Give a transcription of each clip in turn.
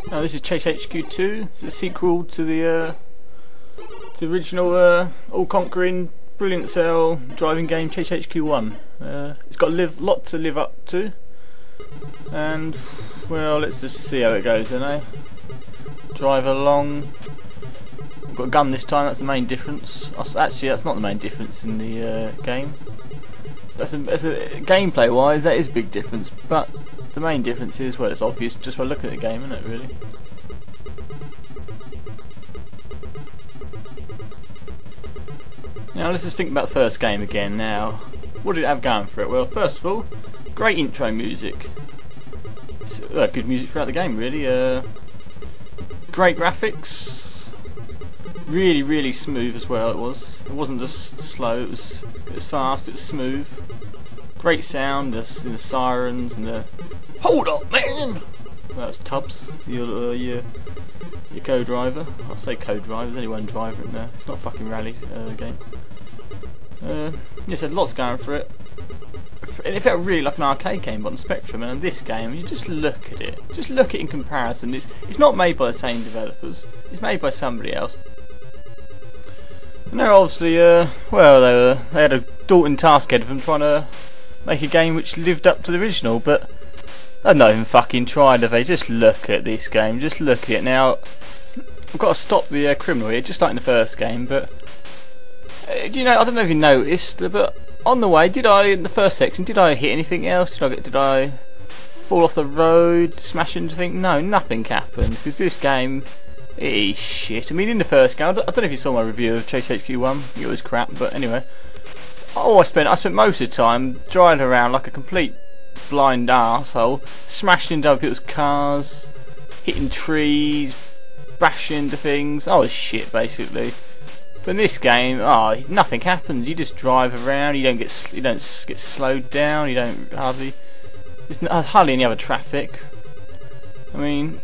Now this is Chase HQ2. It's a sequel to the original all-conquering, brilliant sell driving game Chase HQ1. It's got a lot to live up to, and well, let's just see how it goes then, eh? Drive along. I've got a gun this time. That's the main difference. Actually, that's not the main difference in the game. That's a gameplay-wise, that is a big difference, but the main difference is, well, it's obvious just by looking at the game, isn't it, really? Now let's just think about the first game again now. What did it have going for it? Well, first of all, great intro music. Good music throughout the game, really. Great graphics. Really, really smooth as well, it was. It wasn't just slow, it was fast, it was smooth. Great sound, the sirens and the... Hold up, man! That's Tubbs, your co-driver. I'll say co-driver, there's only one driver in there. It's not a fucking rally game. Yes, lots going for it. It felt really like an arcade game, but on Spectrum. And in this game, you just look at it. Just look at it in comparison. It's not made by the same developers. It's made by somebody else. And they're obviously, well, they had a daunting task ahead of them, trying to make a game which lived up to the original, but they've not even fucking tried, have they? Just look at this game, just look at it. Now, I've got to stop the criminal here, just like in the first game, but you know, I don't know if you noticed, but on the way, in the first section, did I hit anything else? Did I fall off the road, smash into anything? No, nothing happened, because this game, it is shit. I mean, in the first game, I don't know if you saw my review of Chase HQ1, it was crap, but anyway. Oh, I spent most of the time driving around like a complete blind arsehole, smashing into other people's cars, hitting trees, bashing into things. I was shit, basically. But in this game, nothing happens. You just drive around. You don't get slowed down. You don't there's hardly any other traffic. I mean,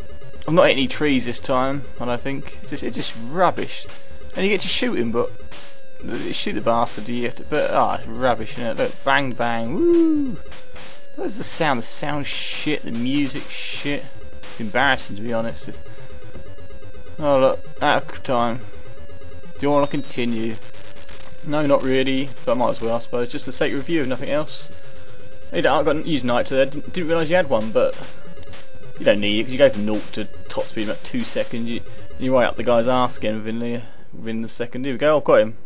I'm not hitting any trees this time. I don't think. It's just rubbish. And you get to shoot him, but shoot the bastard. You have to, but it's rubbish, isn't it? Look, bang bang, woo. Where's the sound? The sound shit. The music shit. It's embarrassing, to be honest. Oh look, out of time. Do you want to continue? No, not really, but I might as well, I suppose. Just for the sake of review, nothing else. I've got to use nitro there. Didn't realise you had one, but you don't need it because you go from 0 to top speed in about 2 seconds. You're right up the guy's arse again within the second. Here we go. I've got him.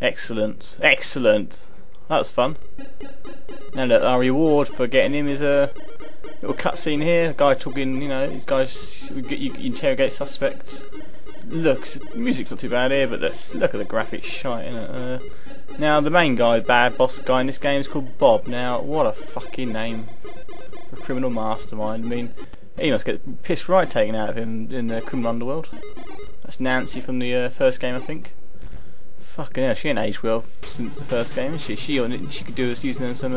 Excellent, excellent. That was fun. Now look, our reward for getting him is a little cutscene here. A guy talking, you know, these guys. You interrogate suspects. Looks, music's not too bad here, but look at the graphics shite, innit? Now the main guy, bad boss guy in this game is called Bob. Now what a fucking name for a criminal mastermind. I mean, he must get the piss right taken out of him in the criminal underworld. That's Nancy from the first game, I think. Fucking hell, she ain't aged well since the first game, is she? She could do this using some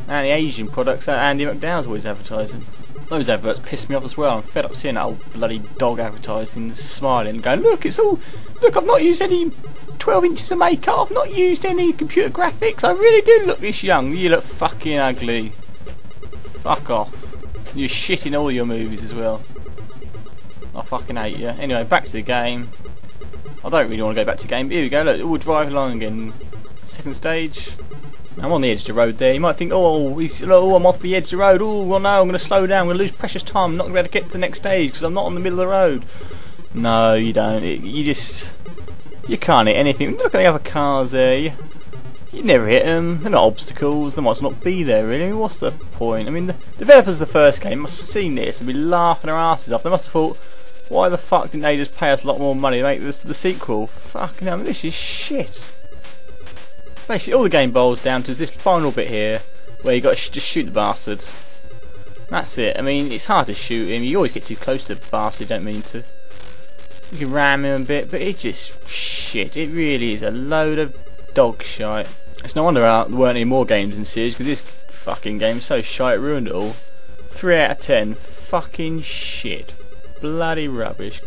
anti-Asian products that Andy McDowell's always advertising. Those adverts piss me off as well. I'm fed up seeing that old bloody dog advertising, smiling, going, look, I've not used any 12 inches of makeup, I've not used any computer graphics, I really do look this young. You look fucking ugly. Fuck off. You're shit in all your movies as well. I fucking hate you. Anyway, back to the game. I don't really want to go back to the game, but here we go, look, we'll drive along again. Second stage. I'm on the edge of the road there. You might think, oh, I'm off the edge of the road. Oh, well, no, I'm going to slow down. I'm going to lose precious time. I'm not going to be able to get to the next stage because I'm not on the middle of the road. No, you don't. You can't hit anything. Look at the other cars there. You never hit them. They're not obstacles. They might as well not be there, really. I mean, what's the point? I mean, the developers of the first game must have seen this and be laughing their asses off. They must have thought, why the fuck didn't they just pay us a lot more money to make the sequel? Fucking hell, this is shit. Basically, all the game boils down to is this final bit here, where you got to just shoot the bastard. That's it. I mean, it's hard to shoot him. You always get too close to the bastard. You don't mean to. You can ram him a bit, but it's just shit. It really is a load of dog shite. It's no wonder there weren't any more games in the series, because this fucking game is so shite, it ruined it all. 3 out of 10. Fucking shit. Bloody rubbish.